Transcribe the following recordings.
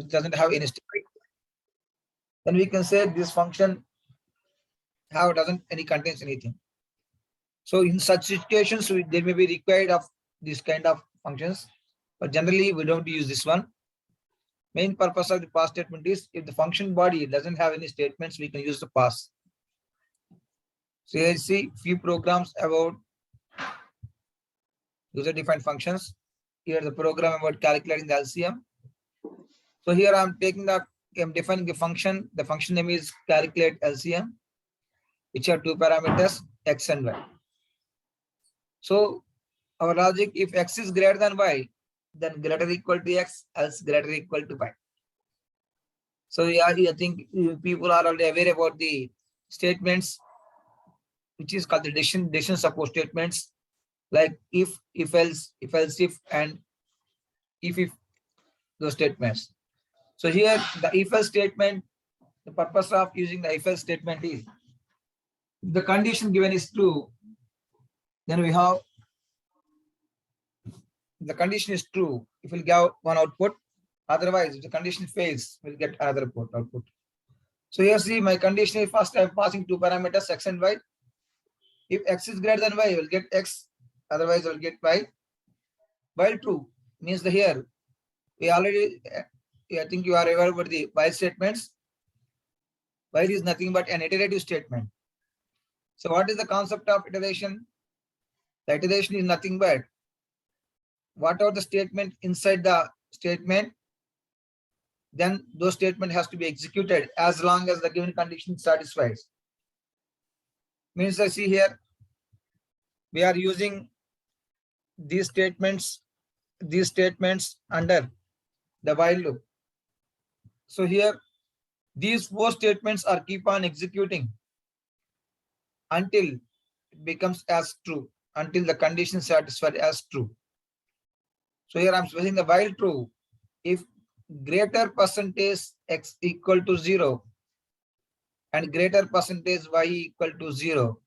which doesn't have any statement, then we can say this function doesn't any contains anything. So in such situations, there may be required of this kind of functions, but generally we don't use this one. Main purpose of the pass statement is if the function body doesn't have any statements, we can use the pass. So here you see few programs about user-defined functions. Here the program about calculating the LCM. So here I'm defining a function. The function name is calculate LCM, which have two parameters, x and y. So our logic, if x is greater than y, then greater or equal to x, else greater or equal to y. So yeah, I think people are already aware about the statements, which is called the decision support statements, like if else, if, and if those statements. So here the if else statement, the purpose of using the if else statement is, if the condition given is true, then we have, if the condition is true, it will give one output. Otherwise, if the condition fails, we'll get another output. So here see my condition is, first I'm passing two parameters x and y. If x is greater than y, we'll get x, otherwise we'll get y. While true means the here we already, I think you are aware about the while statements. While is nothing but an iterative statement. So what is the concept of iteration? The iteration is nothing but whatever the statement inside the statement, then those statement has to be executed as long as the given condition satisfies. Means I see here we are using these statements under the while loop. So here these four statements are keep on executing until it becomes as true, until the condition satisfied as true. So here I'm specifying the while true, if greater percentage x equal to 0 and greater percentage y equal to 0,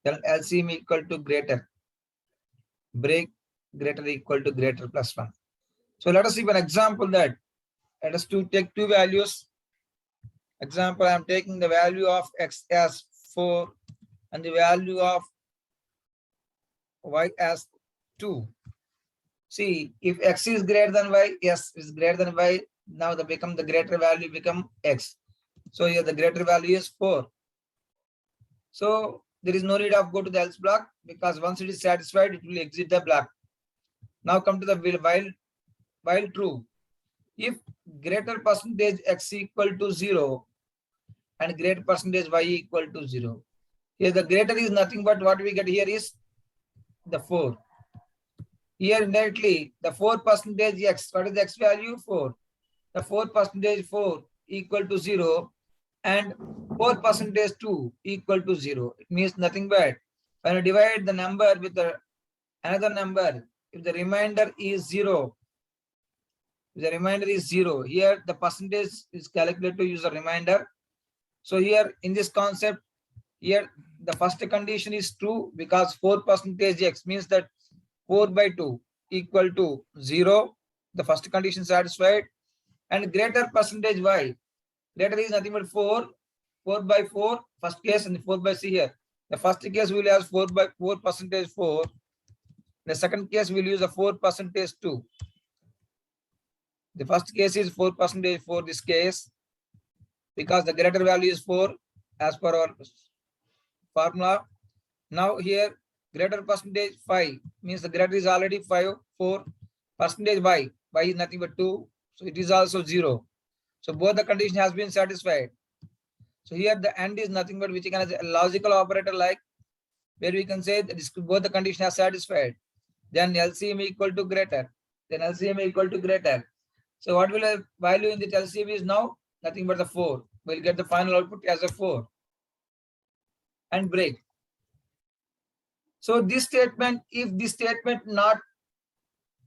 then LCM equal to greater, break greater equal to greater plus 1. So let us see an example that, let us take two values. Example, I am taking the value of x as 4 and the value of y as 2. See, if x is greater than y, yes, is greater than y, now the greater value become x. So here the greater value is 4. So there is no need of go to the else block, because once it is satisfied, it will exit the block. Now come to the while true. If greater percentage x equal to 0 and greater percentage y equal to 0. Here the greater is nothing but what we get here is the 4. Here indirectly the 4% x, what is the x value? 4. The 4% 4 equal to 0 and 4% 2 equal to 0. It means nothing but when you divide the number with another number, if the remainder is 0, here the percentage is calculated to use a remainder. So here in this concept, here the first condition is true because 4% x means that 4 by 2 equal to 0. The first condition satisfied. And greater percentage y, greater is nothing but 4 by 4, first case, and 4 by c here. The first case will have 4% 4. The second case will use a 4% 2. The first case is 4% 4 this case, because the greater value is 4 as per our formula. Now here greater percentage 5 means the greater is already 4 percentage y is nothing but 2, so it is also 0. So both the condition has been satisfied. So here the AND is nothing but which can as a logical operator, like where we can say that both the condition are satisfied, then LCM equal to greater, then LCM equal to greater. So what will a value in the LCM is now? Nothing but the 4. We'll get the final output as a 4 and break. So this statement, if this statement not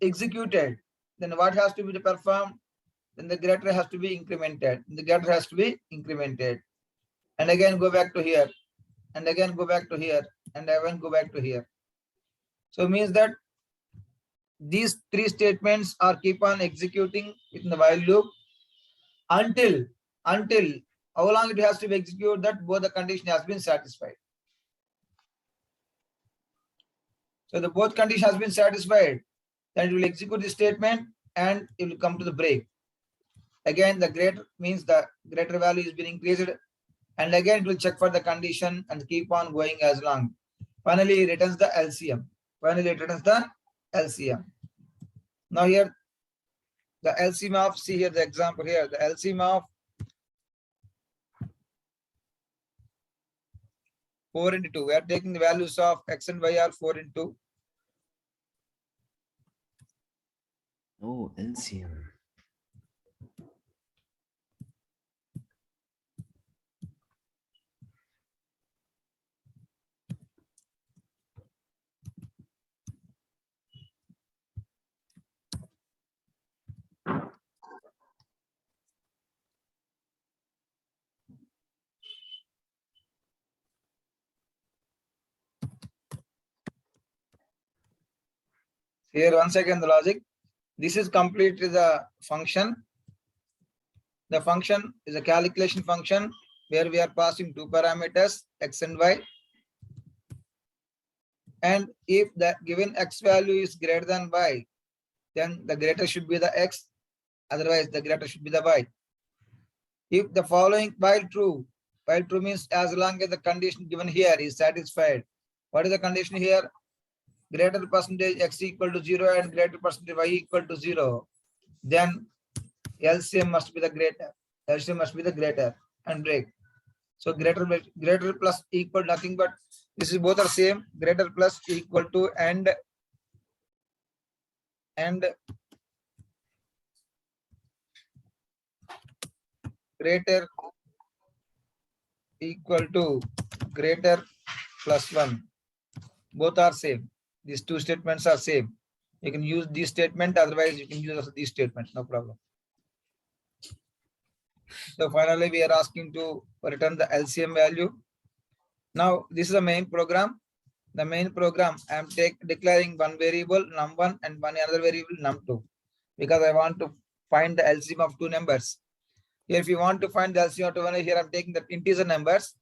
executed, then what has to be performed? Then the greater has to be incremented. The greater has to be incremented. And again go back to here. And again go back to here. And again go back to here. So it means that these three statements are keep on executing in the while loop until how long it has to be executed that both the condition has been satisfied. So the both condition has been satisfied, then it will execute the statement and it will come to the break. Again, the greater means the greater value is being increased, and again it will check for the condition and keep on going as long. Finally, it returns the LCM. Now here, the LCM of, see here the example here, the LCM of 4 into 2. We are taking the values of x and y are 4 into. Oh, LCM. Here once again the logic. This is complete the function. The function is a calculation function where we are passing two parameters x and y. And if the given x value is greater than y, then the greater should be the x, otherwise the greater should be the y. If the following while true means as long as the condition given here is satisfied. What is the condition here? Greater percentage x equal to 0 and greater percentage y equal to 0. Then LCM must be the greater. LCM must be the greater and break. So greater plus equal nothing but this is both are same. Greater plus equal to and greater equal to greater plus 1. Both are same. These two statements are same. You can use this statement, otherwise you can use also this statement, no problem. So finally we are asking to return the LCM value. Now this is the main program. The main program I am declaring one variable num1 and one other variable num2 because I want to find the LCM of two numbers. Here if you want to find the LCM of two, here I am taking the integer numbers.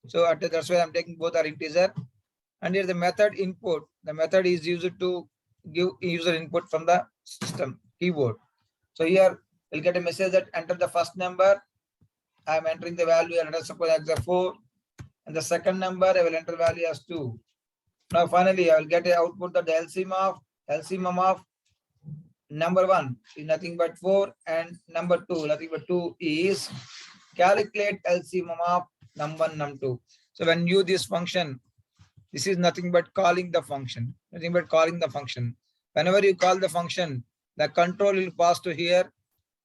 So that's why I am taking both are integer. And here the method input. The method is used to give user input from the system keyboard. So here you'll get a message that enter the first number. I am entering the value and suppose as 4. And the second number I will enter value as 2. Now finally I will get an output that the LCM of number 1 is nothing but 4 and number 2 nothing but 2 is calculate LCM of num1 num2. So when you use this function, this is nothing but calling the function. Whenever you call the function, the control will pass to here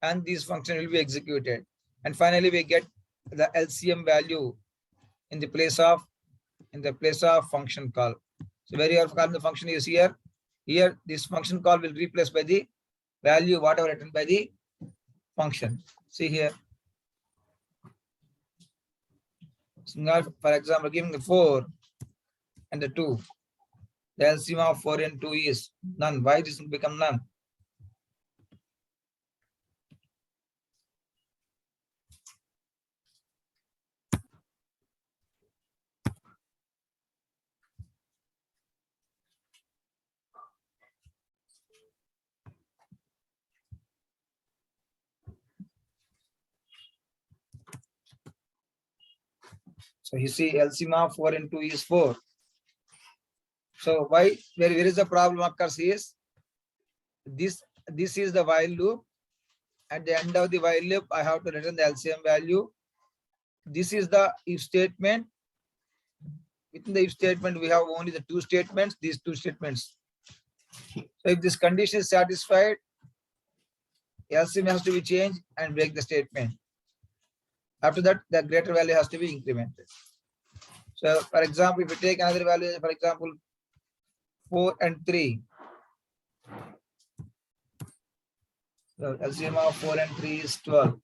and this function will be executed. And finally we get the LCM value in the place of function call. So where you are calling the function is here. Here this function call will replace by the value whatever written by the function. See here. So now for example giving the 4 and the 2. The LCM of 4 and 2 is none. Why this will become none? So you see LCM of 4 and 2 is 4. So why where is the problem occurs is this is the while loop. At the end of the while loop, I have to return the LCM value. This is the if statement. Within the if statement, we have only the two statements, these two statements. So if this condition is satisfied, LCM has to be changed and break the statement. After that, the greater value has to be incremented. So for example, if we take another value, for example, 4 and 3. So LCM of 4 and 3 is 12.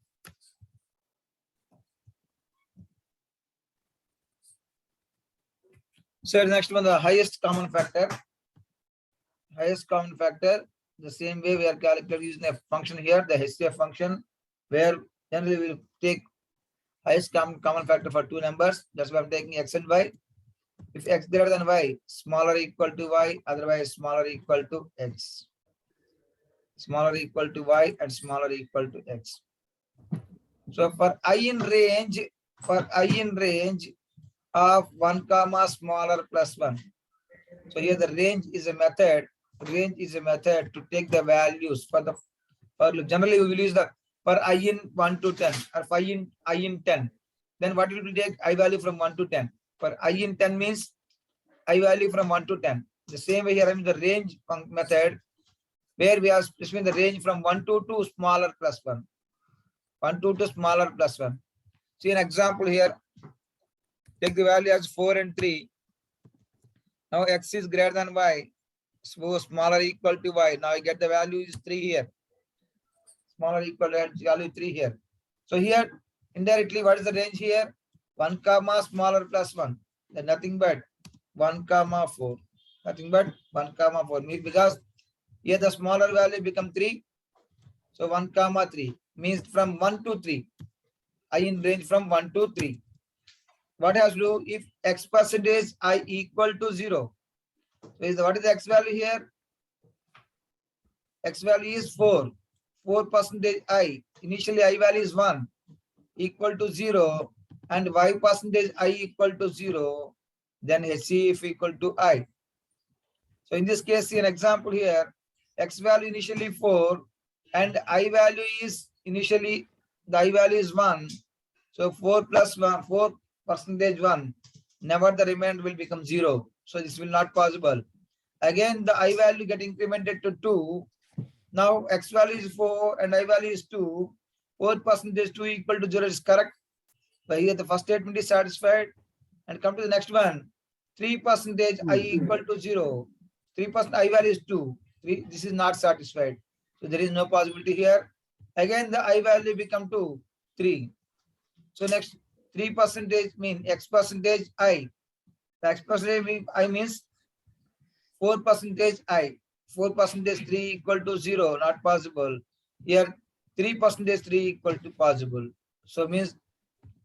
So next one, the highest common factor. The same way we are calculating using a function here, the HCF function, where Generally, we will take highest common factor for two numbers. That's why I'm taking x and y. If x greater than y, smaller or equal to y, otherwise smaller or equal to x. Smaller or equal to y and smaller or equal to x. So for I in range of 1 comma smaller plus 1. So here the range is a method. Range is a method to take the values for generally we will use the for I in 1 to 10 or for I in 10. Then what will we take? I value from 1 to 10. For I in 10 means I value from 1 to 10. The same way here I mean the range method where we are specifying the range from 1 to 2 smaller plus 1. 1 to 2 smaller plus 1. See an example here. Take the value as 4 and 3. Now x is greater than y. So smaller equal to y. Now I get the value is 3 here. Smaller equal to value 3 here. So here indirectly what is the range here? 1 comma smaller plus 1. Then nothing but 1 comma 4. Nothing but 1 comma 4. Because here the smaller value become 3. So 1 comma 3 means from 1 to 3. I in range from 1 to 3. What has to do if x percentage I equal to 0? So what is the x value here? X value is 4. 4 percentage I. Initially I value is 1 equal to 0 and y percentage I equal to 0. Then HCF equal to I. So in this case, see an example here. X value initially 4 and I value is initially the I value is 1. So 4 plus 1, 4 percentage 1. Never the remainder will become 0. So this will not possible. Again, the I value get incremented to 2. Now x value is 4 and I value is 2. 4 percentage 2 equal to 0 is correct. But here the first statement is satisfied. And come to the next one. 3 percentage I equal to 0. 3% I value is 2. This is not satisfied. So there is no possibility here. Again, the I value become 2, 3. So next 3 percentage mean x percentage I. The x percentage I means 4 percentage I. 4 percentage 3 equal to 0, not possible. Here 3 percentage 3 equal to possible. So means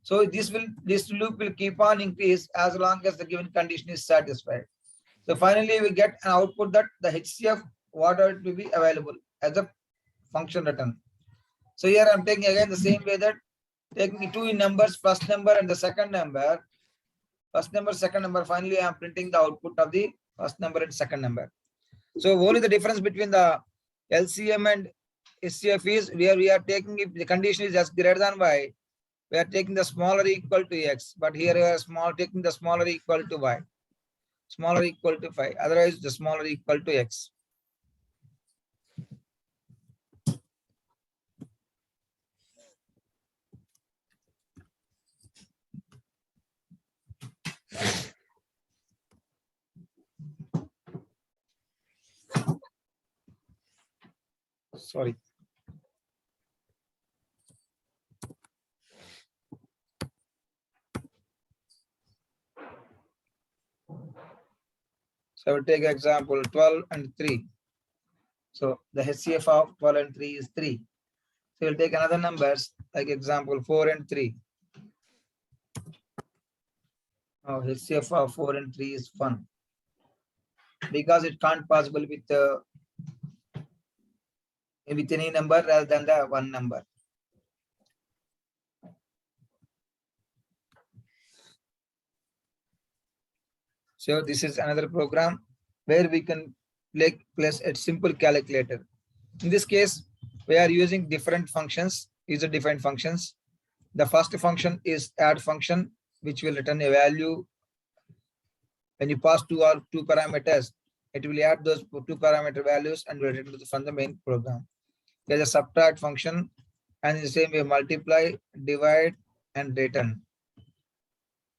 so this loop will keep on increase as long as the given condition is satisfied. So finally we get an output that the HCF whatever it will be available as a function return. So here I'm taking again the same way that taking two in numbers, first number and the second number. First number, second number. Finally, I'm printing the output of the first number and second number. So only the difference between the LCM and HCF is where we are taking if the condition is as greater than y, we are taking the smaller equal to x. But here we are taking the smaller equal to y. Smaller equal to 5. Otherwise, the smaller equal to x. Sorry. So I will take example 12 and 3. So the HCF of 12 and 3 is 3. So we'll take another numbers like example 4 and 3. Now HCF of 4 and 3 is 1. Because it can't possible with any number rather than the one number. So this is another program where we can place a simple calculator. In this case, we are using different functions, user-defined functions. The first function is add function, which will return a value. When you pass two parameters, it will add those 2 parameter values and will return from the main program. There's a subtract function, and in the same way multiply, divide, and return.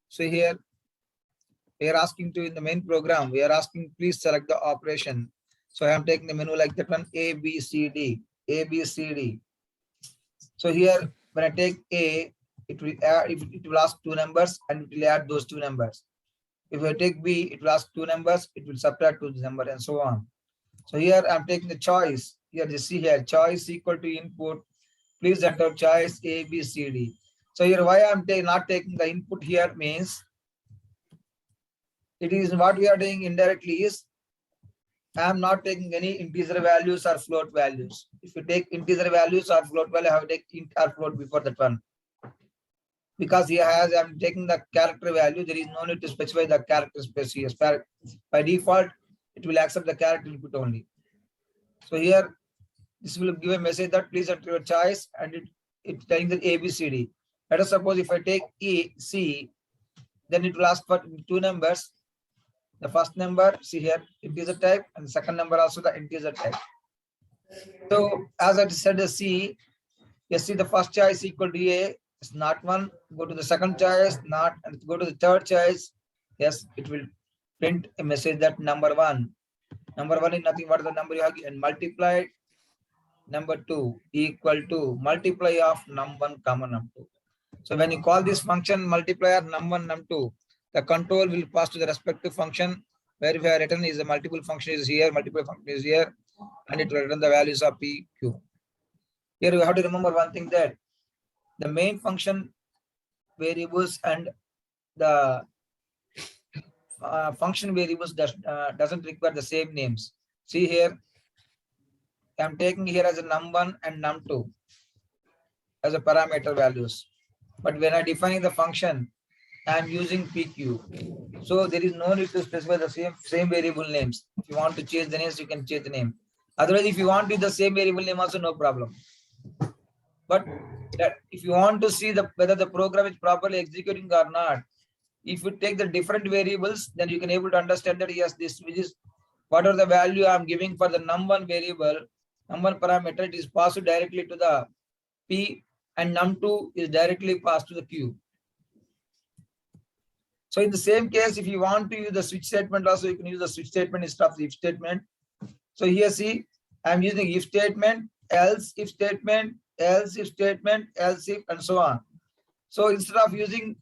So here we are asking to in the main program, we are asking please select the operation. So I am taking the menu like that one, A, B, C, D, A, B, C, D. So here when I take A, it will add, it will ask 2 numbers and it will add those 2 numbers. If I take B, it will ask 2 numbers, it will subtract 2 numbers and so on. So here I'm taking the choice. Here you see here choice equal to input Please enter choice A, B, C, D. So here why I'm not taking the input here means it is what we are doing indirectly is I am not taking any integer values or float values. If you take integer values or float value, I have to take int or float before that one. Because here as I'm taking the character value, there is no need to specify the character space here. By default, it will accept the character input only. So here, this will give a message that please enter your choice, and it's telling the A, B, C, D. Let us suppose if I take E, C, then it will ask for two numbers. The first number, see here, integer type, and the second number also the integer type. So as I said, the C, you see the first choice equal to A, it's not one. Go to the second choice, not, and go to the third choice. Yes, it will print a message that number one. Number one is nothing but the number you have and multiply. Number two equal to multiply of num1 comma num2. So when you call this function multiplier num1 num2, the control will pass to the respective function where we have written is a multiple function is here, multiple function is here, and it will return the values of p, q. Here you have to remember one thing that the main function variables and the function variables doesn't require the same names. See here, I'm taking here as a num1 and num2 as a parameter values. But when I define the function, I'm using PQ. So there is no need to specify the same variable names. If you want to change the names, you can change the name. Otherwise, if you want to use the same variable name also, no problem. But that if you want to see whether the program is properly executing or not, if you take the different variables, then you can able to understand that yes, this is what are the value I'm giving for the num1 variable, num1 parameter, it is passed directly to the P, and num2 is directly passed to the Q. So in the same case, if you want to use the switch statement also, you can use the switch statement instead of the if statement. So here see, I'm using if statement, else if statement, else if statement, else if, and so on. So instead of using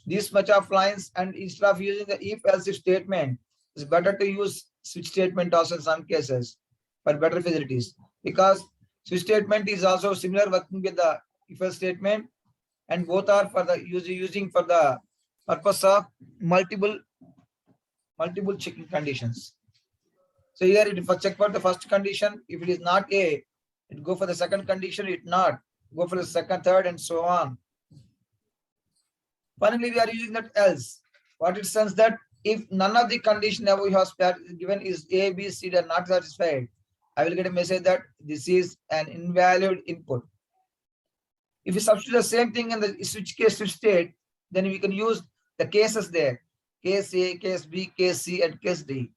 this much of lines and instead of using the if else if statement, it's better to use switch statement also in some cases for better facilities, because switch statement is also similar working with the if else statement, and both are for the using for the purpose of multiple checking conditions. So here it for check for the first condition, if it is not A, it go for the second condition, it not go for the second, third, and so on. Finally, we are using that else. What it says that if none of the condition above you have given is A, B, C, are not satisfied, I will get a message that this is an invalid input. If you substitute the same thing in the switch case, switch state, then we can use the cases there. Case A, case B, case C, and case D.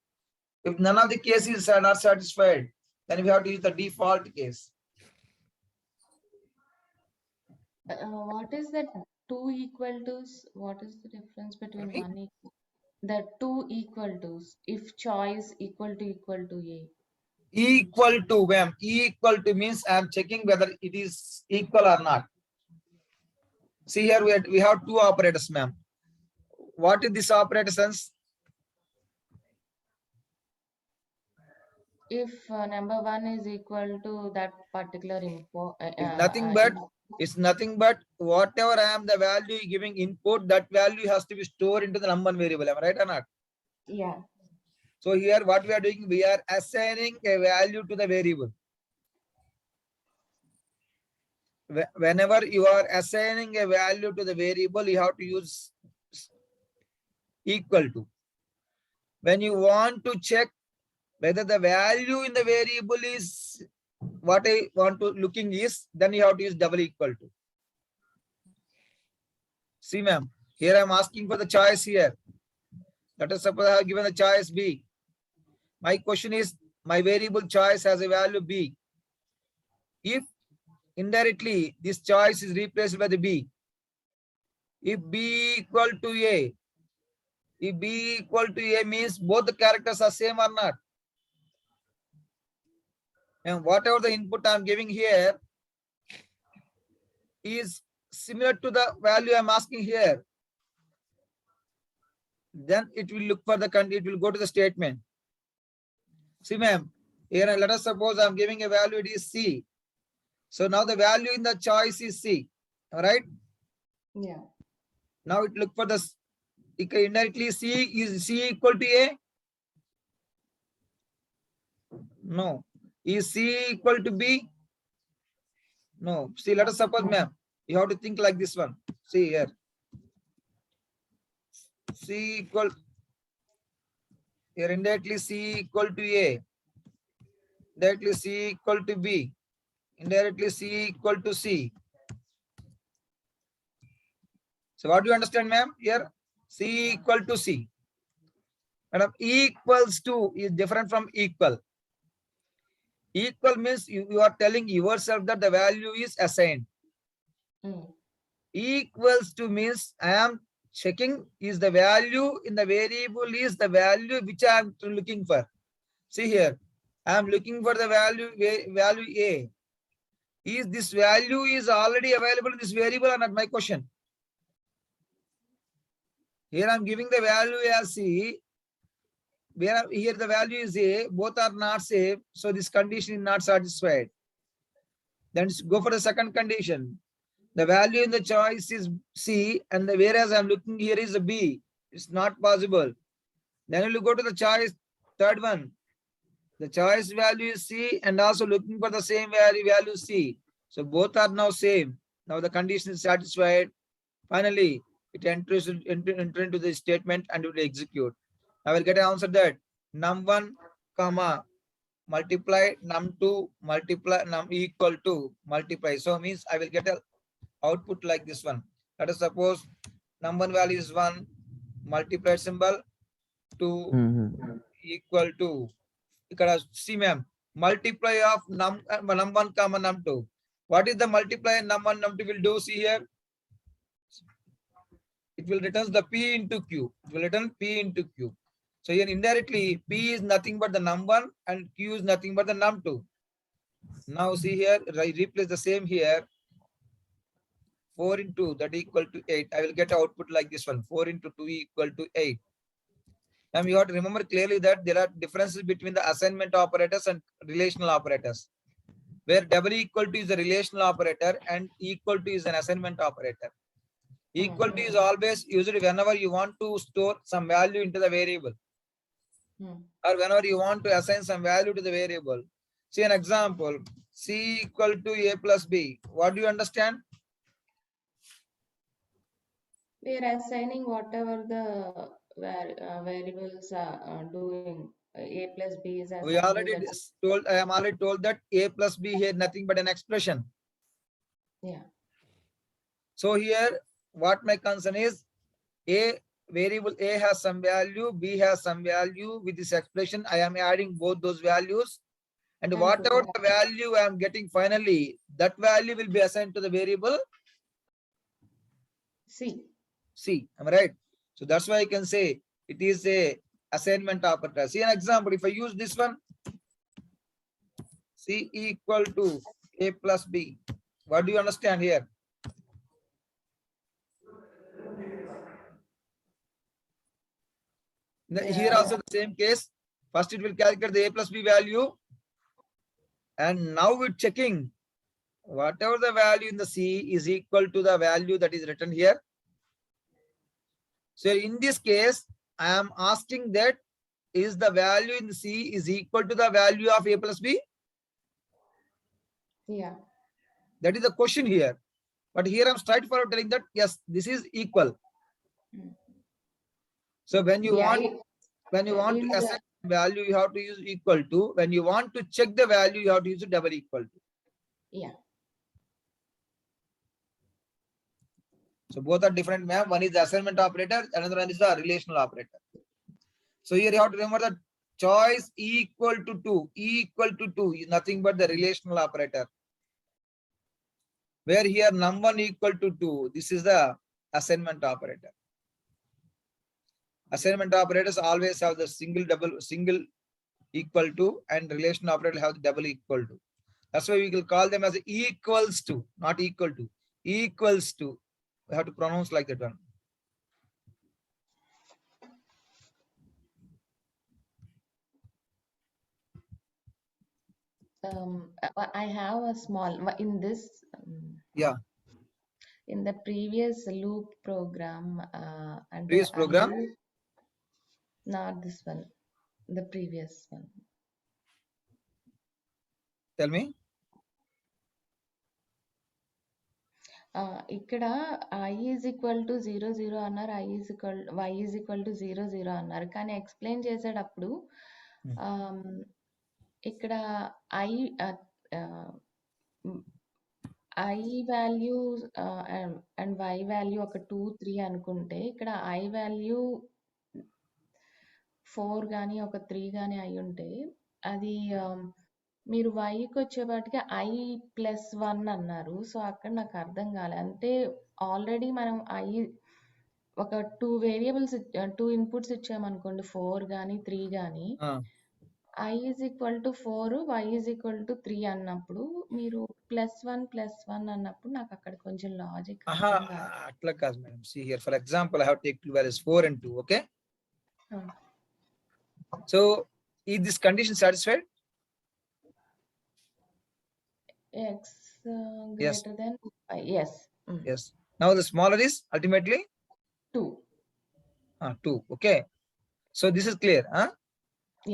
If none of the cases are not satisfied, then we have to use the default case. What is that two equal to's? What is the difference between Okay. one equal? The two equal to's. If choice equal to A. Equal to, ma'am. Equal to means I am checking whether it is equal or not. See here we have two operators, ma'am. What is this operator sense? If number one is equal to that particular info, It's nothing but whatever I am the value giving input, that value has to be stored into the number variable. Am I right or not? yeah. So here what we are doing, we are assigning a value to the variable. Whenever you are assigning a value to the variable, you have to use equal to. When you want to check whether the value in the variable is what I want to looking is, then you have to use double equal to. See, ma'am, here I'm asking for the choice here. Let us suppose I have given the choice B. My question is, my variable choice has a value B. If indirectly this choice is replaced by the B, if B equal to A, if B equal to A means both the characters are same or not. And whatever the input I'm giving here is similar to the value I'm asking here, then it will look for the it will go to the statement. See, ma'am, here let us suppose I'm giving a value, it is C. So now the value in the choice is C. All right. Yeah. Now it look for the indirectly C is C equal to A? No. Is C equal to B? No. See, let us suppose, ma'am, you have to think like this one. See here. C equal, here indirectly C equal to A. Indirectly C equal to B. Indirectly C equal to C. So what do you understand, ma'am? Here C equal to C. Madam, equals to is different from equal. Equal means you are telling yourself that the value is assigned. Mm. Equals to means I am checking is the value in the variable is the value which I am looking for. See here, I am looking for the value A. Is this value is already available in this variable or not? My question. Here I am giving the value as C. Here the value is A. Both are not same. So this condition is not satisfied. Then go for the second condition. The value in the choice is C, and whereas I'm looking here is a B. It's not possible. Then you go to the choice, third one. The choice value is C, and also looking for the same value C. So both are now same. Now the condition is satisfied. Finally, it enters into the statement and it will execute. I will get an answer that num1, comma, multiply num2 multiply num equal to multiply. So means I will get a output like this one. Let us suppose num1 value is 1, multiply symbol 2 equal to. See, ma'am, multiply of num1 comma num2. What is the multiply num1 num2 will do? See here. It will return the P into Q. It will return P into Q. So here indirectly P is nothing but the num1 and Q is nothing but the num2. Now see here, replace the same here. 4 into that equal to 8. I will get output like this one. 4 into 2 equal to 8. Now you have to remember clearly that there are differences between the assignment operators and relational operators. Where double equal to is a relational operator and equal to is an assignment operator. Equal to is always used whenever you want to store some value into the variable. Or whenever you want to assign some value to the variable. See an example. C equal to A plus B. What do you understand? We are assigning whatever the variables are doing. A plus B is We assigned to already that. told, I am already told that A plus B here nothing but an expression. Yeah. So here what my concern is, A variable A has some value, B has some value. With this expression, I am adding both those values. And whatever the value I am getting finally, that value will be assigned to the variable C. C. Am I right? So that's why I can say it is a assignment operator. See an example. If I use this one, C equal to A plus B. What do you understand here? Here also the same case. First it will calculate the A plus B value. And now it's checking whatever the value in the C is equal to the value that is written here. So in this case, I am asking that is the value in the C is equal to the value of A plus B? Yeah. That is the question here. But here I'm straightforward telling that yes, this is equal. So when you want to assign value, you have to use equal to. When you want to check the value, you have to use double equal to. Yeah. So both are different, ma'am. One is the assignment operator, another one is the relational operator. So here you have to remember that choice equal to 2 is nothing but the relational operator. Where here num1 equal to 2, this is the assignment operator. Assignment operators always have the single equal to, and relation operator have the double equal to. That's why we will call them as equals to, not equal to. Equals to. We have to pronounce like that one. I have a small in this Yeah, in the previous loop program, and previous program. not this one, the previous one. Tell me. ఇక్కడ I is equal to 0 0 అన్నారు, y is equal to 0 0 అన్నారు. కానీ explain చేసేటప్పుడు ఇక్కడ I I value and y value ఒక 2 3 అనుకుంటే ఇక్కడ I value 4 కానీ ఒక 3 కానీ అయి ఉంటే అది మీరు వైకి వచ్చేపాటికి I+1 అన్నారు. సో అక్కడ నాకు అర్థం కాలే. అంటే ఆల్రెడీ మనం ఒక 2 వేరియబుల్స్ 2 ఇన్పుట్స్ ఇచ్చామనుకోండి, 4 కానీ 3 కానీ, I is equal to 4, y is equal to 3 అన్నప్పుడు మీరు +1 అన్నప్పుడు నాకు అక్కడ కొంచెం లాజిక్ అర్థం కాదు. అట్లా కాదు madam. See here, for example, I have to take two values 4 and 2. Okay. So is this condition satisfied? X greater than y. Yes. Yes. Now the smaller is ultimately 2. 2. Okay. So this is clear.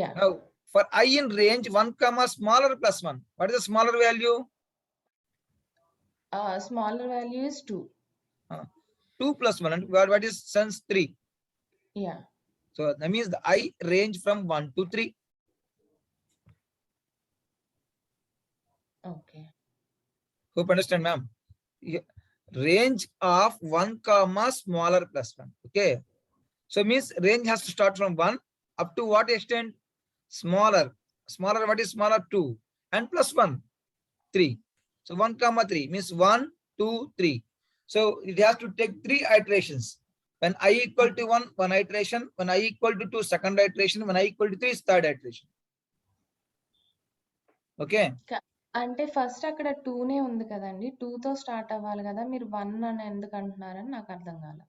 Yeah. Now for I in range 1 comma smaller plus 1, what is the smaller value? Smaller value is 2. 2 plus 1, and what is sense 3? Yeah. So that means the I range from 1 to 3. Okay. Hope understand, ma'am. Range of 1 comma smaller plus 1. Okay. So means range has to start from 1 up to what extent? Smaller. Smaller, what is smaller? 2. And plus 1, 3. So 1 comma 3 means 1, 2, 3. So it has to take 3 iterations. When I equal to 1, 1 iteration. When I equal to 2, second iteration. When I equal to 3, is third iteration. Okay. అంటే first అక్కడ 2నే ఉంది కదండి, 2తో start అవ్వాలి కదా, మీరు 1 అని ఎందుకు అంటున్నారని నాకు అర్థం కాల.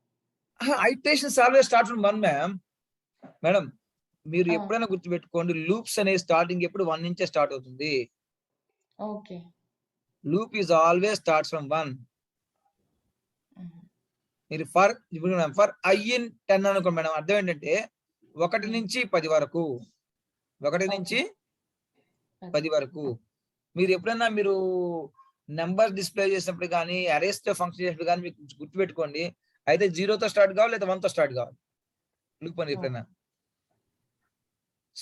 Iterations always start from 1, ma'am. Madam మీరు ఎప్పుడైనా గుర్తుపెట్టుకోండి, లూప్స్ అనే స్టార్టింగ్ ఎప్పుడు 1 నుంచే స్టార్ట్ అవుతుంది. Okay. Loop is always starts from 1. మీరు ఫర్ ఐ ఇన్ 10 అనుకోండి మేడం, అర్థం ఏంటంటే 1 నుంచి 10 వరకు, 1 నుంచి 10 వరకు. మీరు ఎప్పుడైనా మీరు నెంబర్ డిస్ప్లే చేసినప్పుడు కానీ అరేస్ తో ఫంక్షన్ చేసినప్పుడు కానీ మీకు గుర్తుపెట్టుకోండి, అయితే 0తో స్టార్ట్ కావాలి లేదా 1తో స్టార్ట్ కావాలి లూప్ అని. ఎప్పుడైనా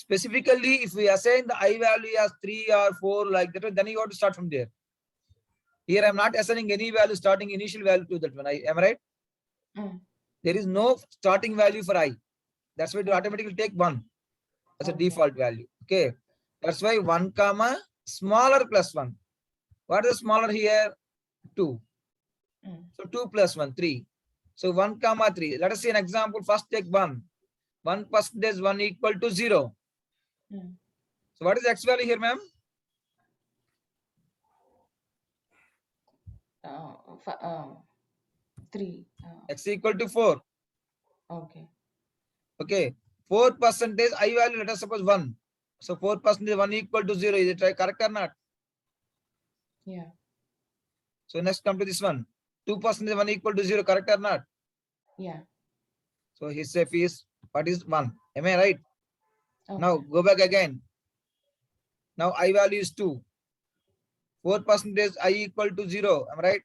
specifically if we assign the I value as 3 or 4 like that, then you have to start from there. Here I am not assigning any value starting initial value to that one. Am I right? There is no starting value for I. That's why it will automatically take 1 as a default value. Okay. That's why 1 comma smaller plus 1. What is smaller here? 2. So 2 plus 1, 3. So 1 comma 3. Let us see an example. First take 1. 1% 1 equal to 0. So what is X value here, ma'am? 3. X equal to 4. Okay. Okay. 4% I value, let us suppose 1. So 4% 1 equal to 0. Is it right, correct or not? Yeah. So next come to this one. 2% 1 equal to 0, correct or not? Yeah. So his safe is, what is 1? Am I right? Okay. Now go back again. Now I value is 2. 4% I equal to 0. Am I right?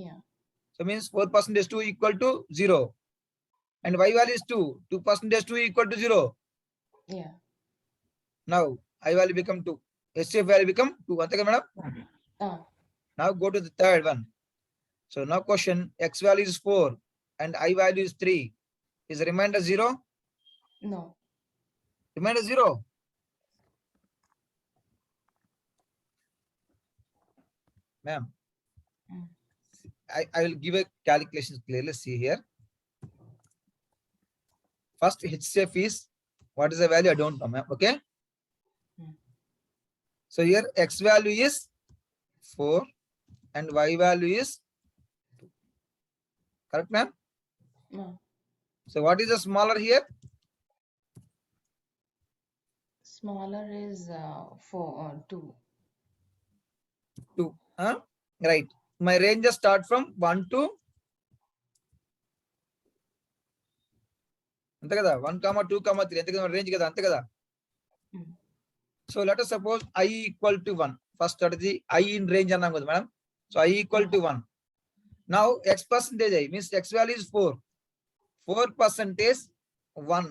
Yeah. So means 4% 2 equal to 0. And Y value is 2. 2% 2 equal to 0. Yeah. Now I value become 2. HCF value become 2. Antaga madam? Now go to the third one. So now question, X value is 4 and I value is 3. Is the remainder 0? No. Remainder 0. Ma'am, I will give a calculation clearly. See here. First HCF is, what is the value? I don't know, ma'am. Okay. So here X value is 4 and Y value is 2. Correct, ma'am? No. So what is the smaller here? Smaller is 2. 2. Right. My ranges start from 1 to అంతే కదా 1, 2, 3 అంతే కదా range కదా అంతే కదా. Hmm. So let us suppose I equal to 1. First strategy I in range అన్నాం కదా madam. So I equal to 1. Now x percentage I means x value is 4. 4% 1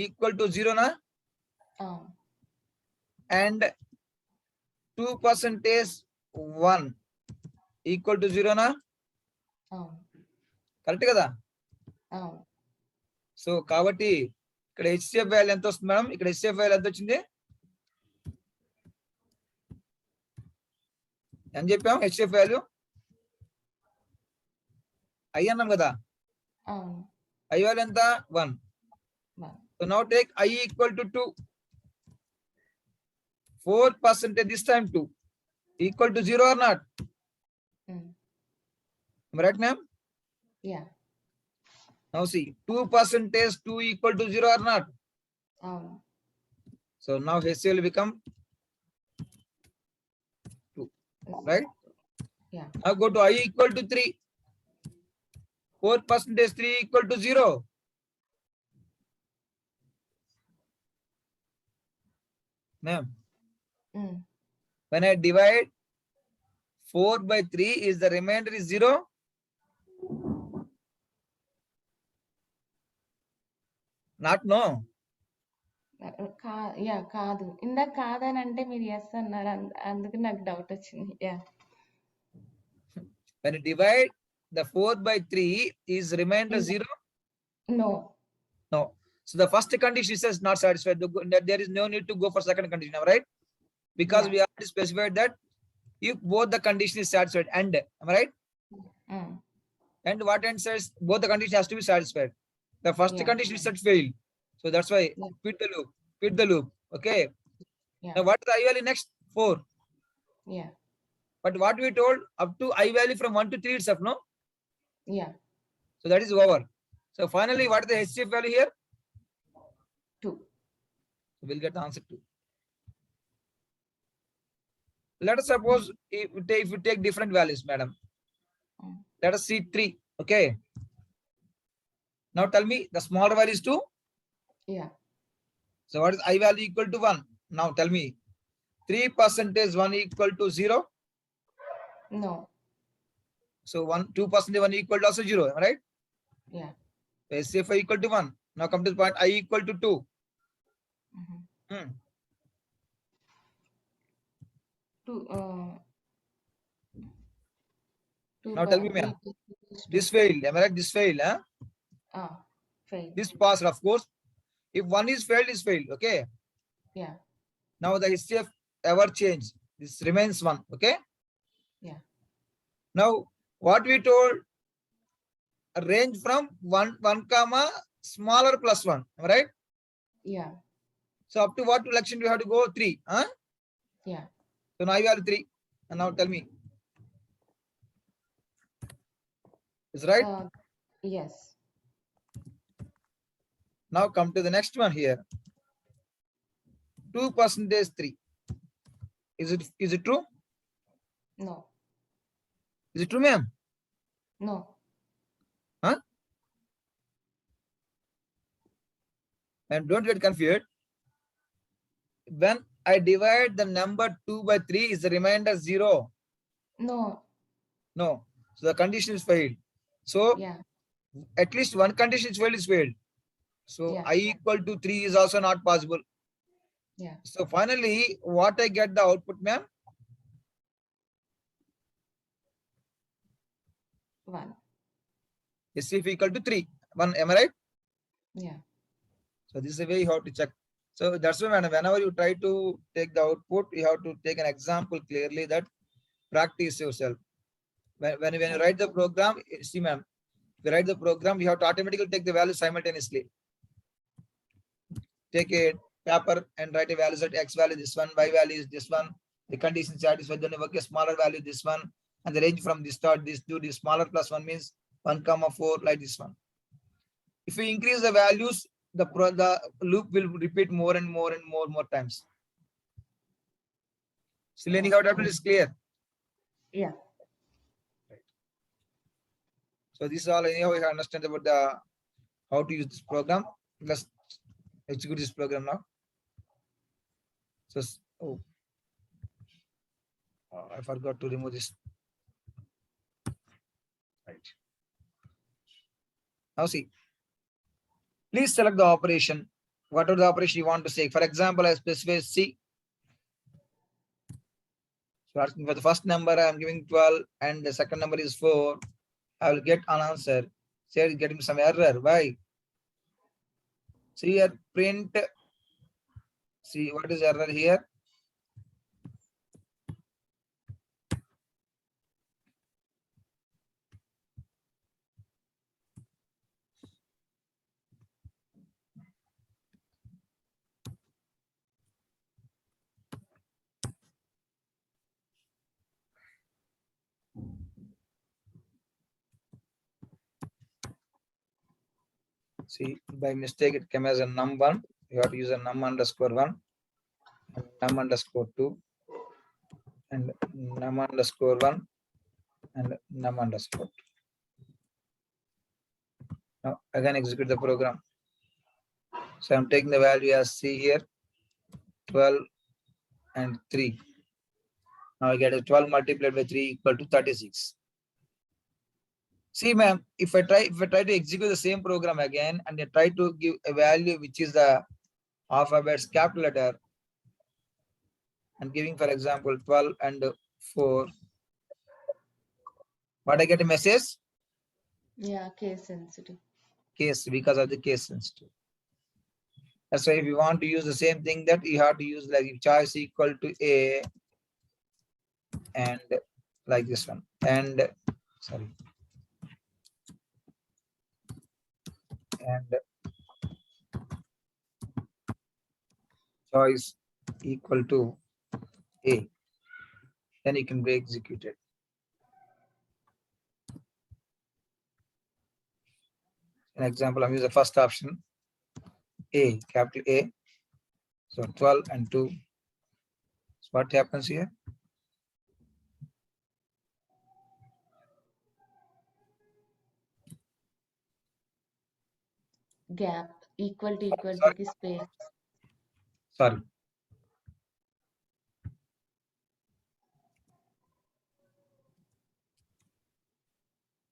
equal to 0 na, అవును and 2% 1 equal to 0 na, అవును correct కదా. అవును so కాబట్టి ఇక్కడ HCF value ఎంత వస్తుంది మేడం, ఇక్కడ హెచ్సిఎఫ్ వాల్యూ ఎంత వచ్చింది అని చెప్పాం. హెచ్సిఎఫ్ వాల్యూ ఐ అన్నాం కదా, అవును ఐ వాల్యూ ఎంత 1. 1. So now take I equal to 2. 4% this time 2 equal to 0 or not? Hmm. Am I right ma'am? Yeah. Now see 2% 2 equal to 0 or not? అవును So now HCl will become 2, right? Yeah. Now go to I equal to 3. 4% 3 equal to 0. Ma'am, Hmm. when I divide 4 by 3, is the remainder is 0? Not no. Yeah కాదు ఇందాక కాదని అంటే మీరు yes అన్నారు అందుకు నాకు doubt వచ్చింది. Yeah When you divide the 4 by 3, is remainder 0? No No. So the first condition is not satisfied. There is no need to go for second condition, right? Because Yeah. we already specified that if both the condition is satisfied and, am I right? And what end says both the condition has to be satisfied. The first Yeah. condition is set failed. So that's why Yeah. quit the loop. Okay. Yeah. Now what is the I value next? 4. Yeah But what we told up to I value from 1 to 3 itself, no? Yeah So that is over. So finally, what is the HCF value here? 2. So we'll get the answer 2. Let us suppose if we take different values, madam. Mm. Let us see 3. Okay. Now tell me the smaller value is 2. Yeah So what is I value equal to 1? Now tell me 3% 1 equal to 0. No So 2% 1 equal to also 0, am I right? Yeah So HCF equal to 1. Now come to the point I equal to 2. Hmm. 2 Now tell me, ma'am. This failed, am I right? This failed, huh? Fail This passed, of course. If one is failed, is failed. Okay. Yeah Now the HCF ever change. This remains 1. Okay. Yeah. Now what we told, a range from 1 comma smaller plus 1. Am I right? Yeah So up to what election we have to go? 3. Huh? Yeah So now you have 3. And now tell me. Is right? Yes Now come to the next one here. 2% 3. Is it true? No Is it true, ma'am? No Huh? And don't get confused. When I divide the number 2 by 3, is the remainder 0? No No. So the condition is failed. So yeah at least one condition is failed. So Yeah. I equal to 3 is also not possible. Yeah. So finally, what I get the output, ma'am? 1. Is if equal to 3. 1, am I right? Yeah. So this is the way you have to check. So that's why whenever you try to take the output, you have to take an example clearly that practice yourself. When you write the program, see ma'am, if you write the program, you have to automatically take the value simultaneously. Take a paper and write a value set x value this one, y value is this one, the condition satisfied, then you work a smaller value this one, and the range from this start this to this smaller plus 1 means 1 comma 4 like this one. If you increase the values, the loop will repeat more and more times. Still anyhow it is clear. Yeah. So this is all anyhow we have understand about the how to use this program. Let's execute this program now. So I forgot to remove this. Right. Now see. Please select the operation. Whatever the operation you want to say. For example, I specify C. So asking for the first number, I am giving 12, and the second number is 4. I will get an answer. Say getting some error. Why? See here, print. See what is error here? See, by mistake it came as a num1. You have to use a num_1, num_2, and num_1, and num_2. Now again execute the program. So I'm taking the value as C here, 12 and 3. Now I get a 12 multiplied by 3 equal to 36. See, ma'am, if I try to execute the same program again and I try to give a value which is the alphabet's capital letter, and giving, for example, 12 and 4, what I get a message? Yeah, case sensitive. Case, because of the case sensitive. That's why if you want to use the same thing, that you have to use like if choice equal to A, and like this one, and sorry, and choice equal to A, then you can be executed. An example, I'm using the first option, A, capital A. So 12 and 2. So what happens here? Gap equal to Sorry, ki space. sorry.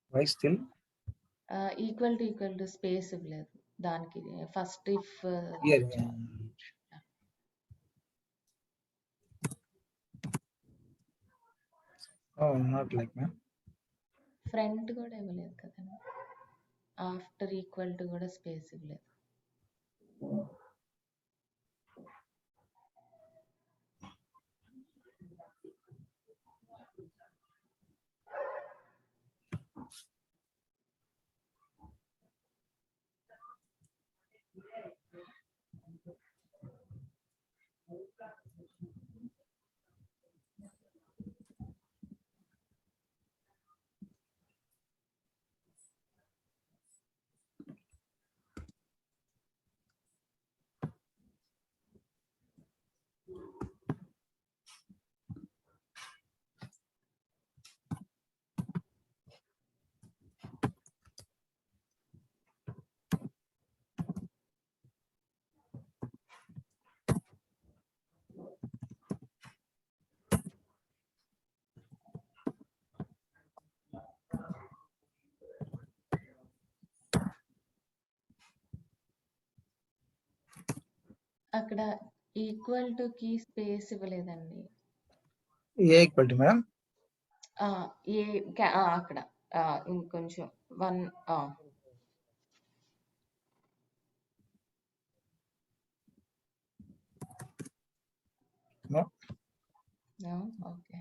Why still? Equal to space ఇవ్వలేదు దానికి first if Here. Oh, not like that. Front కూడా ఇవ్వలేదు కదండి. After equal to కూడా space ఇవ్వలేదు. అక్కడ equal to కి space ఇవ్వలేదండి. A equal to, madam. అక్కడ ఇంకొంచెం 1 No. Okay.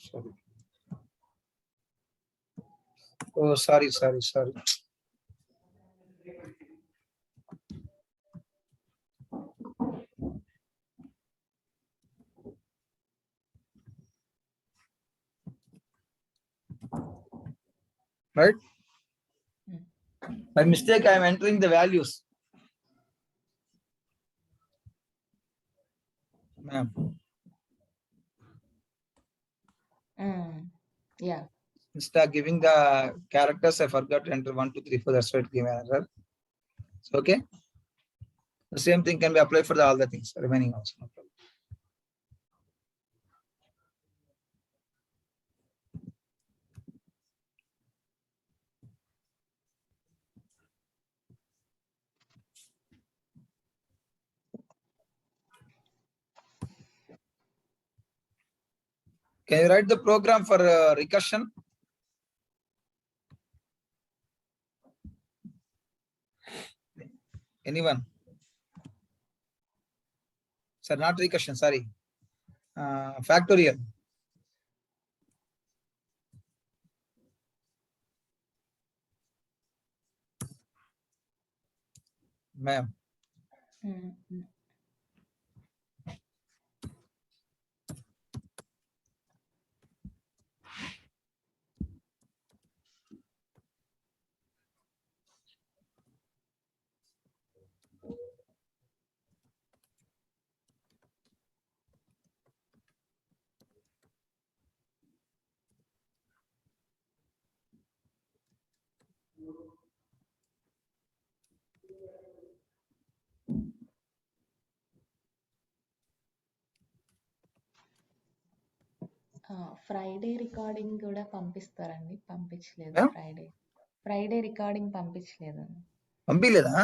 Sorry. Oh, sorry. Right? By mistake, I am entering the values. Ma'am, Yeah. instead of giving the characters, I forgot to enter 1, 2, 3, 4. That's why it gave an error. So, okay. The same thing can be applied for all the things remaining also. No problem. Can you write the program for recursion? Anyone? Sir, not recursion, sorry. Factorial. Ma'am. Friday recording కూడా పంపిస్తారండి? పంపించలేదు. Ma'am? Friday recording పంపించలేదు. పంపిలేదా?